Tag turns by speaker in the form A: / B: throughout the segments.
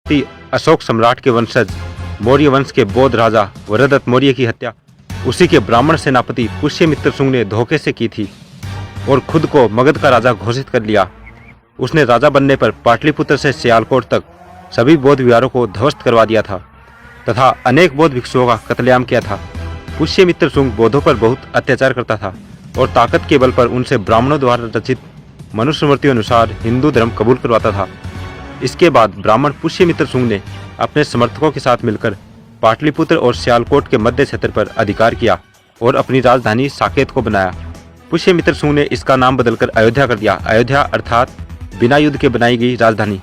A: अशोक सम्राट के वंशज मौर्य वंश के बौद्ध राजा वरदत्त मौर्य की हत्या उसी के ब्राह्मण सेनापति पुष्यमित्र शुंग ने धोखे से की थी और खुद को मगध का राजा घोषित कर लिया। उसने राजा बनने पर पाटलिपुत्र से सियालकोट तक सभी बौद्ध विहारों को ध्वस्त करवा दिया था तथा अनेक बौद्ध भिक्षुओं का कत्लेआम किया था। पुष्यमित्र शुंग बौद्धों पर बहुत अत्याचार करता था और ताकत के बल पर उनसे ब्राह्मणों द्वारा रचित मनुस्मृति अनुसार हिंदू धर्म कबूल करवाता था। इसके बाद ब्राह्मण पुष्यमित्र शुंग ने अपने समर्थकों के साथ मिलकर पाटलिपुत्र और सियालकोट के मध्य क्षेत्र पर अधिकार किया और अपनी राजधानी साकेत को बनाया। पुष्यमित्र शुंग ने इसका नाम बदलकर अयोध्या कर दिया। अयोध्या अर्थात बिना युद्ध के बनाई गई राजधानी।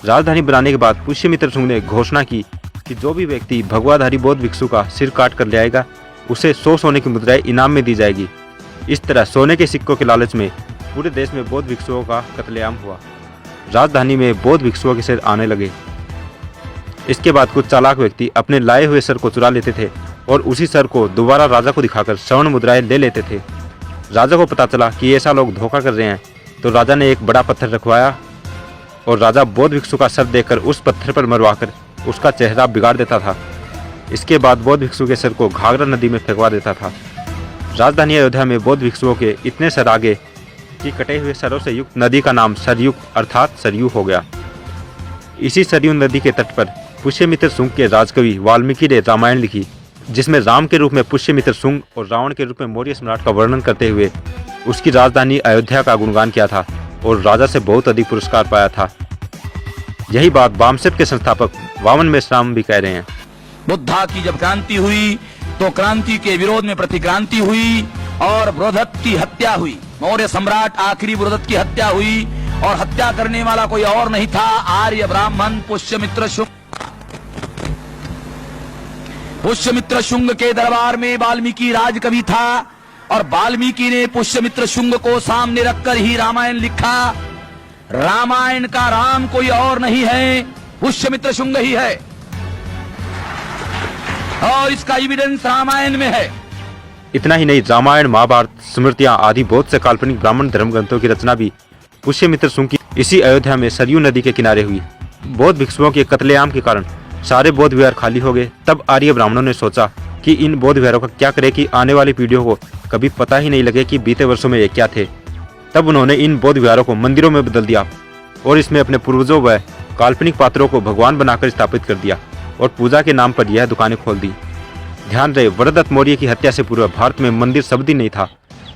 A: राजधानी बनाने के बाद पुष्यमित्र शुंग ने घोषणा की कि जो भी व्यक्ति भगवाधारी बौद्ध भिक्षु का सिर काट कर ले आएगा उसे 100 सोने की मुद्राएं इनाम में दी जाएगी। इस तरह सोने के सिक्कों के लालच में पूरे देश में बौद्ध भिक्षुओं का कत्लेआम हुआ। राजधानी में बौद्ध भिक्षुओं के सिर आने लगे। इसके बाद कुछ चालाक व्यक्ति अपने लाए हुए सर को चुरा लेते थे और उसी सर को दोबारा राजा को दिखाकर स्वर्ण मुद्राएं ले लेते थे। राजा को पता चला कि ऐसा लोग धोखा कर रहे हैं तो राजा ने एक बड़ा पत्थर रखवाया और राजा बौद्ध भिक्षु का सर देकर उस पत्थर पर मरवाकर उसका चेहरा बिगाड़ देता था। इसके बाद बौद्ध भिक्षु के सर को घाघरा नदी में फेंकवा देता था। राजधानी अयोध्या में बौद्ध भिक्षुओं के इतने सर आगे कि कटे हुए सरों से युक्त नदी का नाम सरयुग अर्थात सरयू हो गया। इसी सरयू नदी के तट पर पुष्यमित्र शुंग के राजकवि वाल्मीकि ने रामायण लिखी, जिसमें राम के रूप में पुष्यमित्र शुंग और रावण के रूप में मौर्य सम्राट का वर्णन करते हुए उसकी राजधानी अयोध्या का गुणगान किया था और राजा से बहुत अधिक पुरस्कार पाया था। यही बात वामसेप के संस्थापक वामन मेश्राम भी कह रहे हैं।
B: बुद्धा की जब क्रांति हुई तो क्रांति के विरोध में प्रतिक्रांति हुई और बृहदत्त की हत्या हुई। मौर्य सम्राट आखिरी बृहदत्त की हत्या हुई और हत्या करने वाला कोई और नहीं था, आर्य ब्राह्मण पुष्यमित्र शुंग। पुष्यमित्र शुंग के दरबार में वाल्मीकि राजकवि था और वाल्मीकि ने पुष्यमित्र शुंग को सामने रखकर ही रामायण लिखा। रामायण का राम कोई और नहीं है, पुष्यमित्र शुंग ही है और इसका एविडेंस रामायण में है।
A: इतना ही नहीं, रामायण महाभारत स्मृतियां आदि बहुत से काल्पनिक ब्राह्मण धर्म ग्रंथों की रचना भी पुष्यमित्र शुंग की इसी अयोध्या में सरयू नदी के किनारे हुई। बौद्ध भिक्षुओं के कत्लेआम के कारण सारे बौद्ध विहार खाली हो गए। तब आर्य ब्राह्मणों ने सोचा कि इन बौद्ध विहारों का क्या करें कि आने वाली पीढ़ियों को कभी पता ही नहीं लगे कि बीते वर्षों में ये क्या थे। तब उन्होंने इन बौद्ध विहारों को मंदिरों में बदल दिया और इसमें अपने पूर्वजों व काल्पनिक पात्रों को भगवान बनाकर स्थापित कर दिया और पूजा के नाम पर यह दुकानें खोल दी। ध्यान रहे, वरदत्त मौर्य की हत्या से पूर्व भारत में मंदिर शब्द ही नहीं था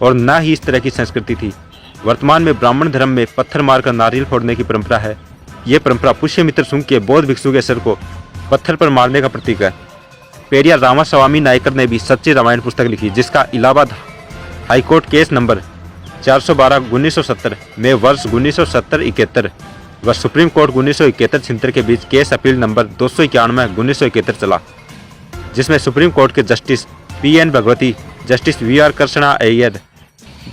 A: और न ही इस तरह की संस्कृति थी। वर्तमान में ब्राह्मण धर्म में पत्थर मारकर नारियल फोड़ने की परंपरा है। ये परंपरा पुष्यमित्र शुंग के बौद्ध भिक्षु के सिर को पत्थर पर मारने का प्रतीक है। पेरियार रामास्वामी नायकर ने भी सच्ची रामायण पुस्तक लिखी, जिसका इलाहाबाद हाईकोर्ट केस नंबर 412/1970 में वर्ष 1970-71 व सुप्रीम कोर्ट 1971-76 के बीच केस अपील नंबर 291/1971 चला, जिसमें सुप्रीम कोर्ट के justice PN Bhagwati, justice VR Krishna Iyer,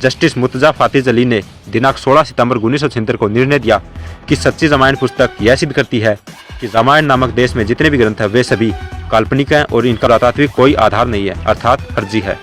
A: justice Murtaza फातिज अली ने दिनांक 16 सितंबर 1976 को निर्णय दिया कि सच्ची रामायण पुस्तक यह सिद्ध करती है कि रामायण नामक देश में जितने भी ग्रंथ हैं वे सभी काल्पनिक हैं और इनका पुरातात्विक कोई आधार नहीं है, अर्थात फर्जी है।